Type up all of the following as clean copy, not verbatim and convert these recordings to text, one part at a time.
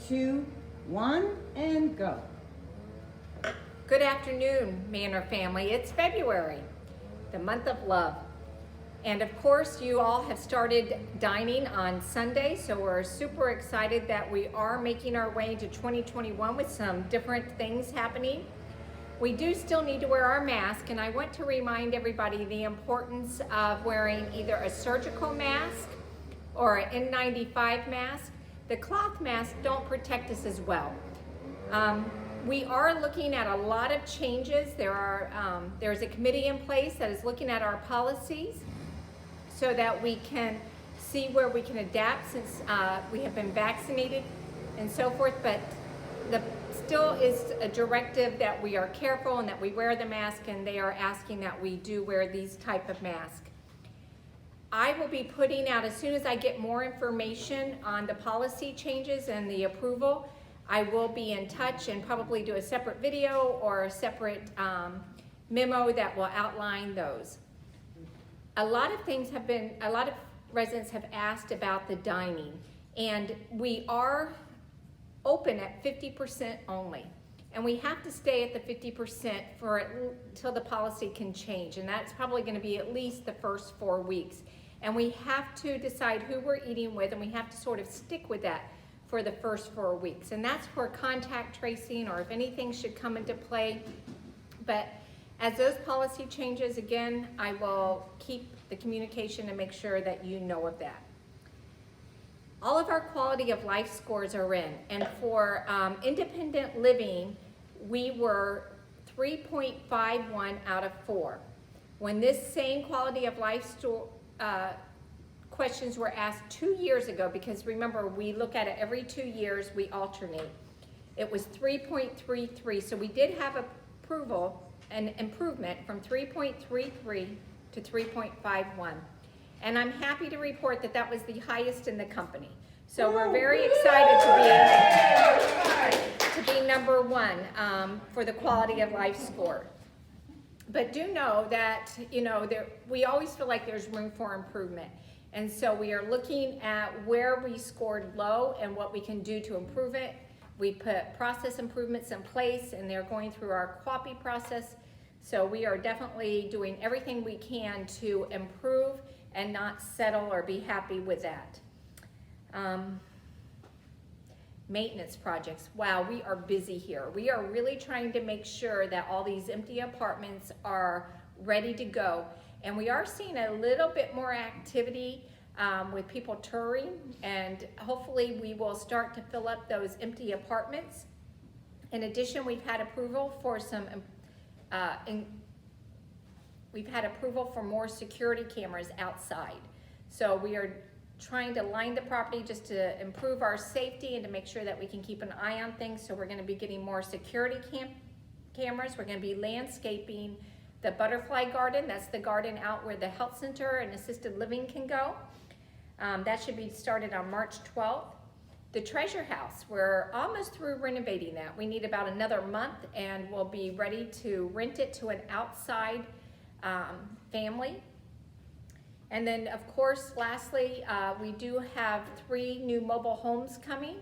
2, 1, and go. Good afternoon, Manor family. It's February, the month of love. And of course, you all have started dining on Sunday, so we're super excited that we are making our way into 2021 with some different things happening. We do still need to wear our mask, and I want to remind everybody the importance of wearing either a surgical mask or an N95 mask. The cloth masks don't protect us as well. We are looking at a lot of changes. There's a committee in place that is looking at our policies so that we can see where we can adapt since we have been vaccinated and so forth, but still is a directive that we are careful and that we wear the mask, and they are asking that we do wear these type of masks. I will be putting out, as soon as I get more information on the policy changes and the approval, I will be in touch and probably do a separate video or a separate memo that will outline those. A lot of residents have asked about the dining, and we are open at 50% only. And we have to stay at the 50% until the policy can change, and that's probably gonna be at least the first 4 weeks. And we have to decide who we're eating with, and we have to sort of stick with that for the first 4 weeks. And that's for contact tracing, or if anything should come into play. But as those policy changes, again, I will keep the communication and make sure that you know of that. All of our quality of life scores are in, and for independent living, we were 3.51 out of 4. When this same quality of life questions were asked 2 years ago, because remember, we look at it every 2 years, we alternate. It was 3.33, so we did have approval and improvement from 3.33 to 3.51. And I'm happy to report that that was the highest in the company. So we're very excited to be number one for the quality of life score. But do know that, we always feel like there's room for improvement. And so we are looking at where we scored low and what we can do to improve it. We put process improvements in place, and they're going through our QAPI process. So we are definitely doing everything we can to improve and not settle or be happy with that. Maintenance projects. Wow, we are busy here. We are really trying to make sure that all these empty apartments are ready to go. And we are seeing a little bit more activity with people touring, and hopefully we will start to fill up those empty apartments. In addition, we've had approval for more security cameras outside. So we are trying to line the property just to improve our safety and to make sure that we can keep an eye on things. So we're gonna be getting more security cameras. We're gonna be landscaping the butterfly garden. That's the garden out where the health center and assisted living can go. That should be started on March 12th. The treasure house, we're almost through renovating that. We need about another month, and we'll be ready to rent it to an outside family. And then, of course, lastly, we do have 3 new mobile homes coming,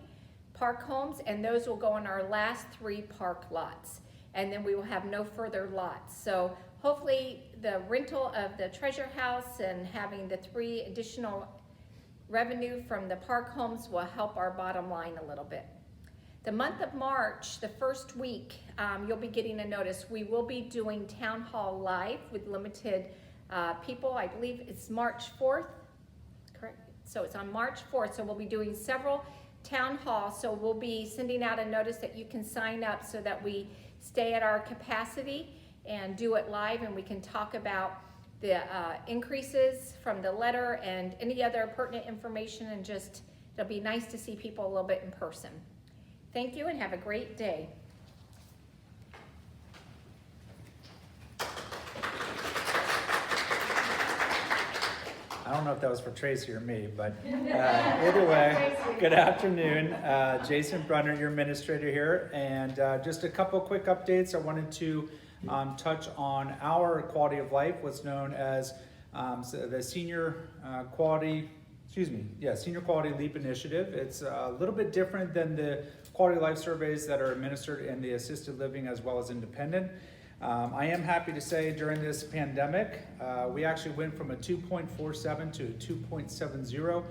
park homes, and those will go on our last 3 park lots. And then we will have no further lots. So hopefully the rental of the treasure house and having the 3 additional revenue from the park homes will help our bottom line a little bit. The month of March, the first week, you'll be getting a notice. We will be doing Town Hall Live with limited people. I believe it's March 4th, correct? So it's on March 4th, so we'll be doing several town halls. So we'll be sending out a notice that you can sign up so that we stay at our capacity and do it live, and we can talk about the increases from the letter and any other pertinent information, and just, it'll be nice to see people a little bit in person. Thank you and have a great day. I don't know if that was for Tracy or me, but either way, good afternoon. Jason Brunner, your administrator here, and just a couple quick updates. I wanted to touch on our quality of life, what's known as the senior quality Senior Quality Leap Initiative. It's a little bit different than the quality of life surveys that are administered in the assisted living as well as independent. I am happy to say during this pandemic, we actually went from a 2.47 to a 2.70.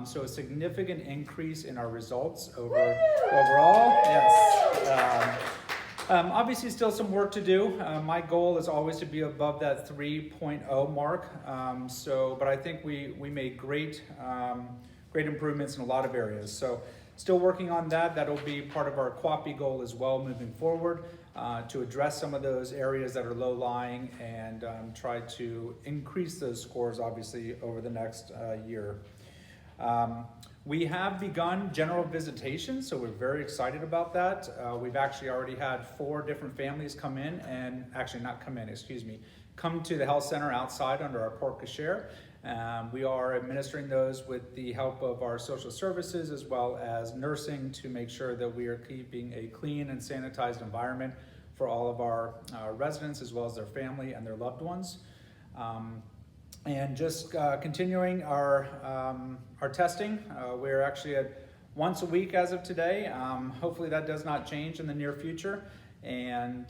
So a significant increase in our results overall. Yes. Obviously still some work to do. My goal is always to be above that 3.0 mark. But I think we made great improvements in a lot of areas. So still working on that. That'll be part of our QAPI goal as well moving forward, to address some of those areas that are low lying and try to increase those scores obviously over the next year. We have begun general visitation, so we're very excited about that. We've actually already had 4 different families come to the health center outside under our porte cochere. We are administering those with the help of our social services as well as nursing to make sure that we are keeping a clean and sanitized environment for all of our residents as well as their family and their loved ones. And just continuing our testing. We're actually at once a week as of today. Hopefully that does not change in the near future. And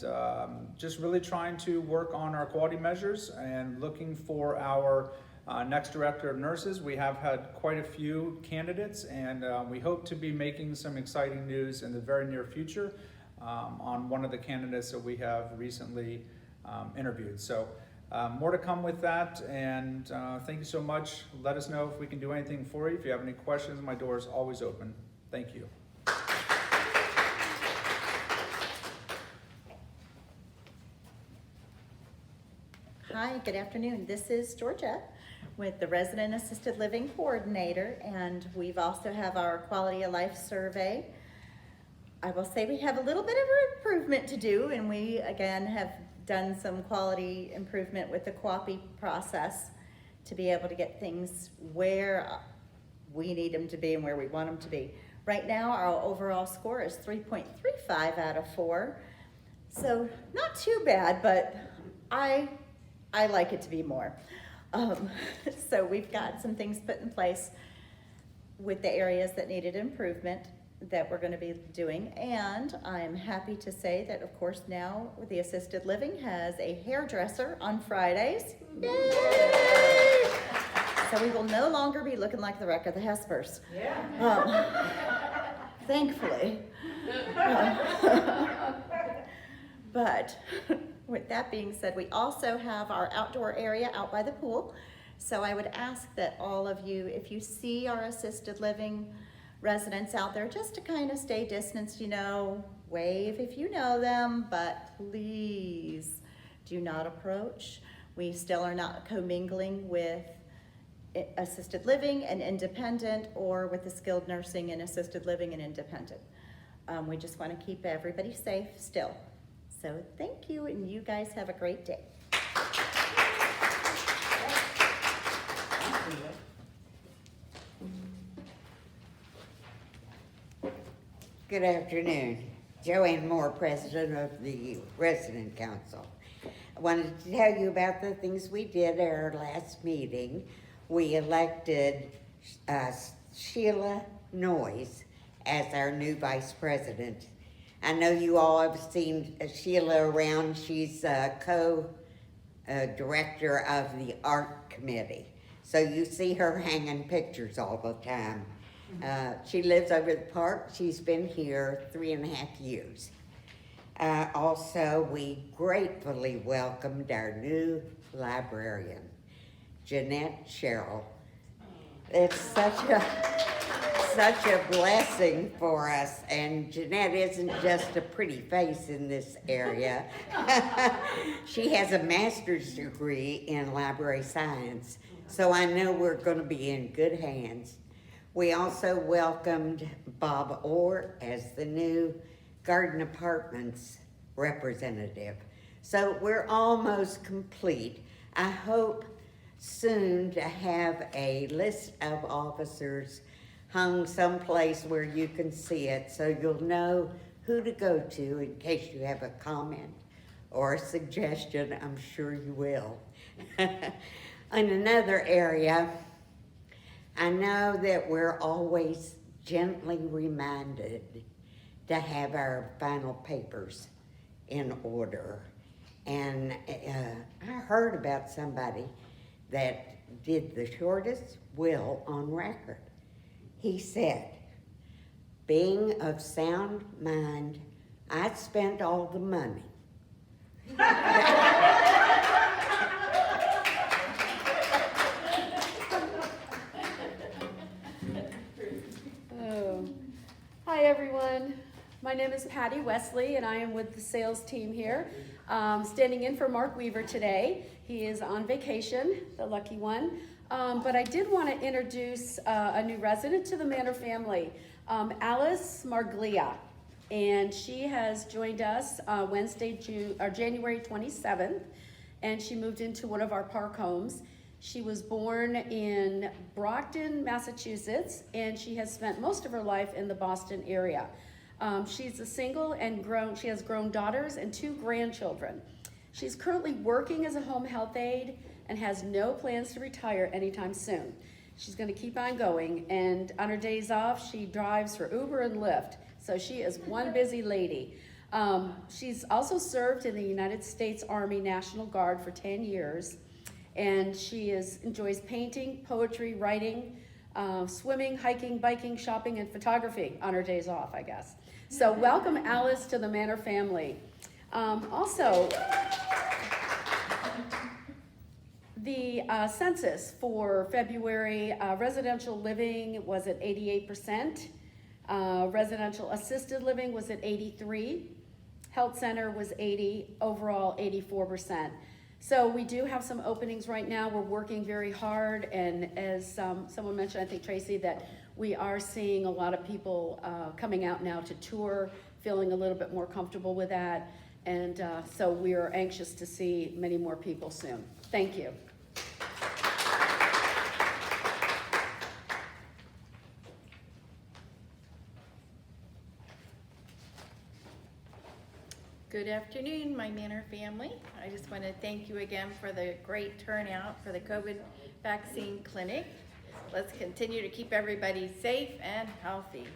just really trying to work on our quality measures and looking for our next director of nurses. We have had quite a few candidates, and we hope to be making some exciting news in the very near future on one of the candidates that we have recently interviewed. So more to come with that, and thank you so much. Let us know if we can do anything for you. If you have any questions, my door is always open. Thank you. Hi, good afternoon. This is Georgette with the Resident Assisted Living Coordinator, and we've also have our Quality of Life survey. I will say we have a little bit of improvement to do, and we again have done some quality improvement with the QAPI process to be able to get things where we need them to be and where we want them to be. Right now, our overall score is 3.35 out of 4. So not too bad, but I like it to be more. So we've got some things put in place with the areas that needed improvement that we're going to be doing, and I'm happy to say that of course now the assisted living has a hairdresser on Fridays. Yay! So we will no longer be looking like the wreck of the Hespers. Thankfully. But with that being said, we also have our outdoor area out by the pool. So I would ask that all of you, if you see our assisted living residents out there, just to kind of stay distanced, wave if you know them, but please do not approach. We still are not commingling with assisted living and independent, or with the skilled nursing and assisted living and independent. We just want to keep everybody safe still. So thank you, and you guys have a great day. Good afternoon. Joanne Moore, President of the Resident Council. I wanted to tell you about the things we did at our last meeting. We elected Sheila Noyes as our new Vice President. I know you all have seen Sheila around. She's co-director of the Art Committee. So you see her hanging pictures all the time. She lives over the park. She's been here 3.5 years. Also, we gratefully welcomed our new librarian, Jeanette Sherrill. It's such a blessing for us, and Jeanette isn't just a pretty face in this area. She has a master's degree in library science, so I know we're going to be in good hands. We also welcomed Bob Orr as the new Garden Apartments representative. So we're almost complete. I hope soon to have a list of officers hung someplace where you can see it, so you'll know who to go to in case you have a comment or a suggestion. I'm sure you will. In another area, I know that we're always gently reminded to have our final papers in order. And I heard about somebody that did the shortest will on record. He said, being of sound mind, I spent all the money. Oh. Hi, everyone. My name is Patty Wesley, and I am with the sales team here. Standing in for Mark Weaver today. He is on vacation, the lucky one. But I did want to introduce a new resident to the Manor family, Alice Marglia. And she has joined us January 27th, and she moved into one of our park homes. She was born in Brockton, Massachusetts, and she has spent most of her life in the Boston area. She's a single and she has grown daughters and 2 grandchildren. She's currently working as a home health aide and has no plans to retire anytime soon. She's gonna keep on going, and on her days off, she drives for Uber and Lyft. So she is one busy lady. She's also served in the United States Army National Guard for 10 years. And she enjoys painting, poetry, writing, swimming, hiking, biking, shopping, and photography on her days off, I guess. So welcome Alice to the Manor family. Also, the census for February, residential living was at 88%. Residential assisted living was at 83%. Health center was 80%, overall 84%. So we do have some openings right now. We're working very hard, and as someone mentioned, I think Tracy, that we are seeing a lot of people coming out now to tour, feeling a little bit more comfortable with that, and so we are anxious to see many more people soon. Thank you. Good afternoon, my Manor family. I just want to thank you again for the great turnout for the COVID vaccine clinic. Let's continue to keep everybody safe and healthy.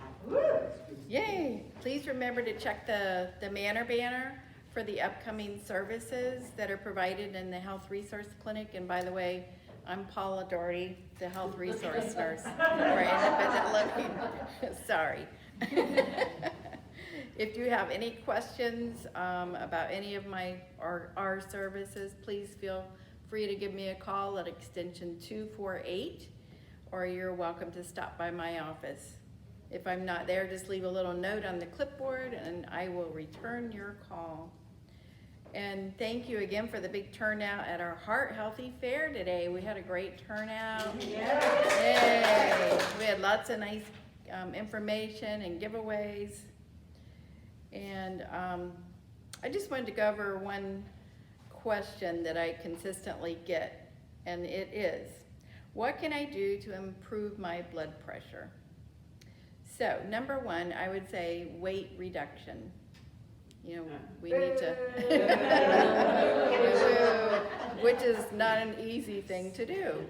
Yay! Please remember to check the Manor banner for the upcoming services that are provided in the Health Resource Clinic. And by the way, I'm Paula Doherty, the Health Resource Nurse for Independent Living. Sorry. If you have any questions about any of our services, please feel free to give me a call at extension 248, or you're welcome to stop by my office. If I'm not there, just leave a little note on the clipboard and I will return your call. And thank you again for the big turnout at our Heart Healthy Fair today. We had a great turnout. Yay! We had lots of nice information and giveaways. And I just wanted to go over one question that I consistently get, and it is, what can I do to improve my blood pressure? So, number one, I would say weight reduction. You know, we need to, which is not an easy thing to do.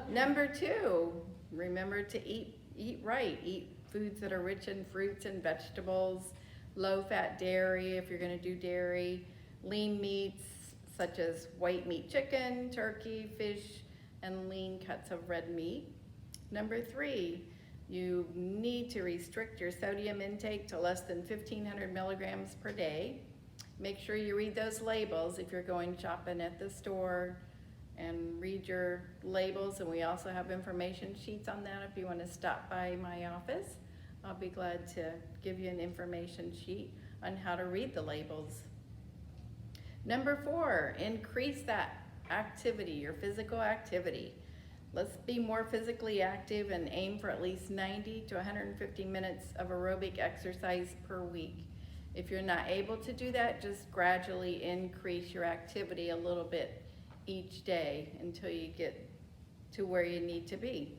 Number two, remember to eat right. Eat foods that are rich in fruits and vegetables, low-fat dairy if you're going to do dairy, lean meats such as white meat chicken, turkey, fish, and lean cuts of red meat. Number three, you need to restrict your sodium intake to less than 1,500 milligrams per day. Make sure you read those labels if you're going shopping at the store, and read your labels, and we also have information sheets on that if you want to stop by my office. I'll be glad to give you an information sheet on how to read the labels. Number four, increase that activity, your physical activity. Let's be more physically active and aim for at least 90 to 150 minutes of aerobic exercise per week. If you're not able to do that, just gradually increase your activity a little bit each day until you get to where you need to be.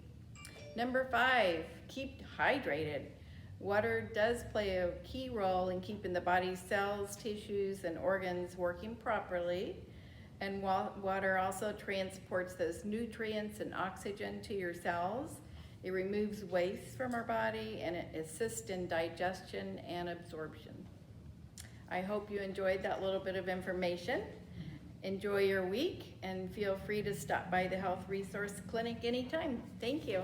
Number five, keep hydrated. Water does play a key role in keeping the body's cells, tissues, and organs working properly. And water also transports those nutrients and oxygen to your cells It removes waste from our body and it assists in digestion and absorption. I hope you enjoyed that little bit of information. Enjoy your week and feel free to stop by the Health Resource Clinic anytime. Thank you.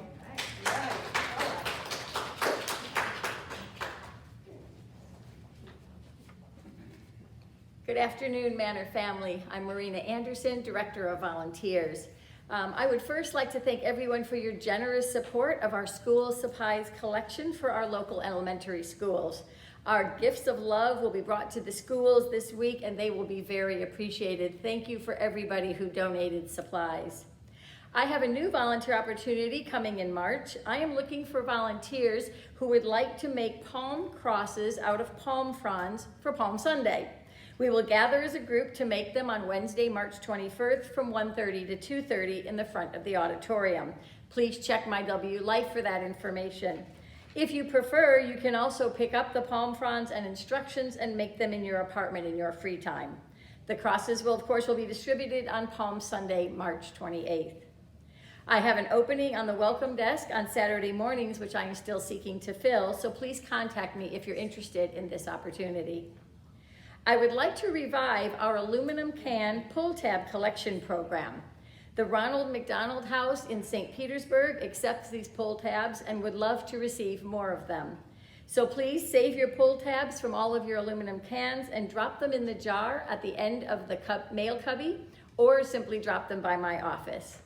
Good afternoon, Manor family. I'm Marina Anderson, Director of Volunteers. I would first like to thank everyone for your generous support of our school supplies collection for our local elementary schools. Our gifts of love will be brought to the schools this week and they will be very appreciated. Thank you for everybody who donated supplies. I have a new volunteer opportunity coming in March. I am looking for volunteers who would like to make palm crosses out of palm fronds for Palm Sunday. We will gather as a group to make them on Wednesday, March 21st from 1:30 to 2:30 in the front of the auditorium. Please check my W Life for that information. If you prefer, you can also pick up the palm fronds and instructions and make them in your apartment in your free time. The crosses will, of course, be distributed on Palm Sunday, March 28th. I have an opening on the welcome desk on Saturday mornings, which I am still seeking to fill, so please contact me if you're interested in this opportunity. I would like to revive our aluminum can pull tab collection program. The Ronald McDonald House in St. Petersburg accepts these pull tabs and would love to receive more of them. So please save your pull tabs from all of your aluminum cans and drop them in the jar at the end of the mail cubby, or simply drop them by my office.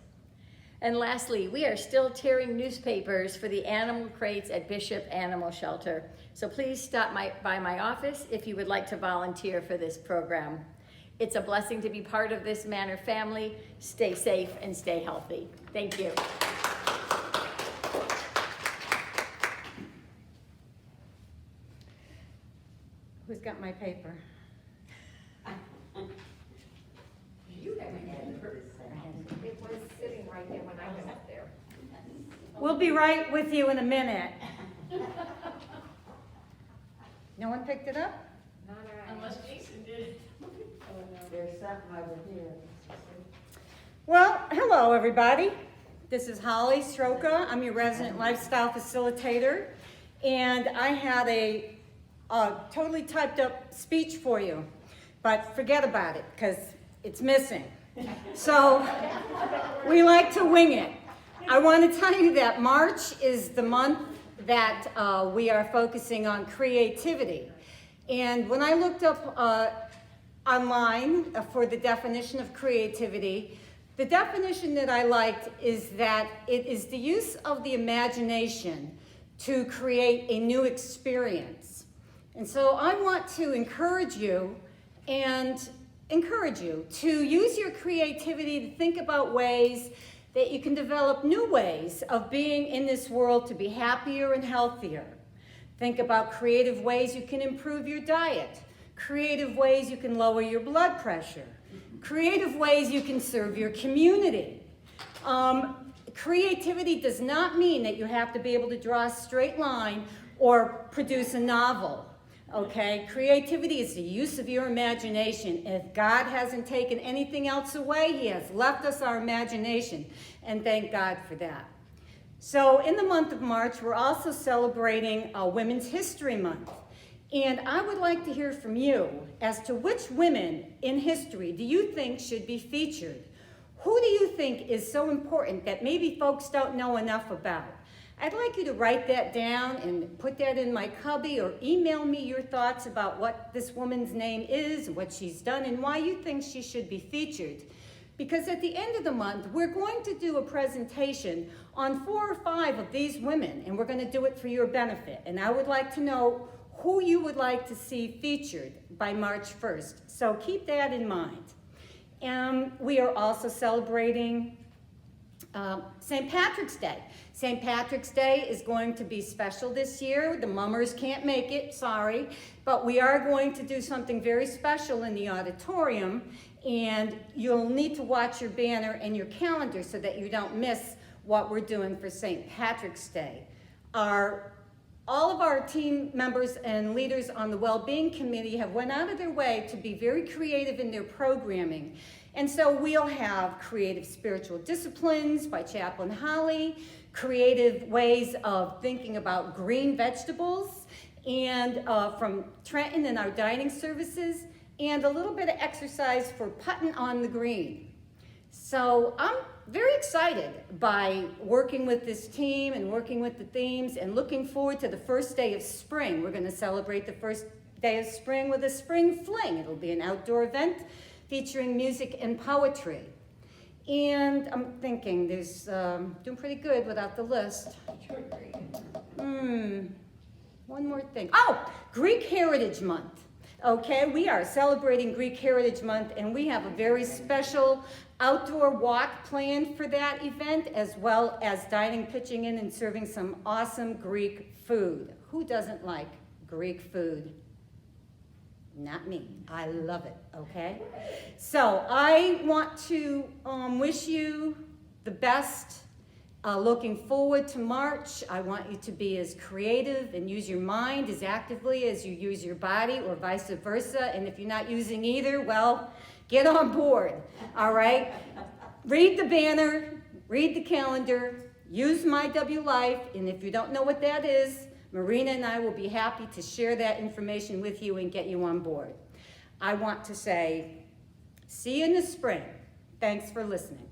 And lastly, we are still tearing newspapers for the animal crates at Bishop Animal Shelter. So please stop by my office if you would like to volunteer for this program. It's a blessing to be part of this Manor family. Stay safe and stay healthy. Thank you. Who's got my paper? It was sitting right there when I went up there. We'll be right with you in a minute. No one picked it up? Unless Jason did. There's something over here. Well, hello, everybody. This is Holly Stroka. I'm your resident lifestyle facilitator, and I had a totally typed up speech for you, but forget about it because it's missing. So we like to wing it. I want to tell you that March is the month that we are focusing on creativity. And when I looked up online for the definition of creativity, the definition that I liked is that it is the use of the imagination to create a new experience. And so I want to encourage you to use your creativity to think about ways that you can develop new ways of being in this world to be happier and healthier. Think about creative ways you can improve your diet, creative ways you can lower your blood pressure, creative ways you can serve your community. Creativity does not mean that you have to be able to draw a straight line or produce a novel. Okay, creativity is the use of your imagination. If God hasn't taken anything else away, He has left us our imagination, and thank God for that. So in the month of March, we're also celebrating Women's History Month. And I would like to hear from you as to which women in history do you think should be featured? Who do you think is so important that maybe folks don't know enough about? I'd like you to write that down and put that in my cubby or email me your thoughts about what this woman's name is, what she's done, and why you think she should be featured. Because at the end of the month, we're going to do a presentation on 4 or 5 of these women, and we're going to do it for your benefit. And I would like to know who you would like to see featured by March 1st. So keep that in mind. We are also celebrating St. Patrick's Day. St. Patrick's Day is going to be special this year. The mummers can't make it, sorry, but we are going to do something very special in the auditorium, and you'll need to watch your banner and your calendar so that you don't miss what we're doing for St. Patrick's Day. All of our team members and leaders on the Wellbeing Committee have went out of their way to be very creative in their programming. And so we'll have creative spiritual disciplines by Chaplain Holly, creative ways of thinking about green vegetables, and from Trenton and our dining services, and a little bit of exercise for putting on the green. So I'm very excited by working with this team and working with the themes and looking forward to the first day of spring. We're going to celebrate the first day of spring with a spring fling. It'll be an outdoor event featuring music and poetry. And I'm thinking there's doing pretty good without the list. One more thing. Oh, Greek Heritage Month. Okay, we are celebrating Greek Heritage Month, and we have a very special outdoor walk planned for that event, as well as dining, pitching in, and serving some awesome Greek food. Who doesn't like Greek food? Not me. I love it, okay? So I want to wish you the best. Looking forward to March. I want you to be as creative and use your mind as actively as you use your body, or vice versa. And if you're not using either, well, get on board, all right? Read the banner, read the calendar, use My W Life, and if you don't know what that is, Marina and I will be happy to share that information with you and get you on board. I want to say, see you in the spring. Thanks for listening.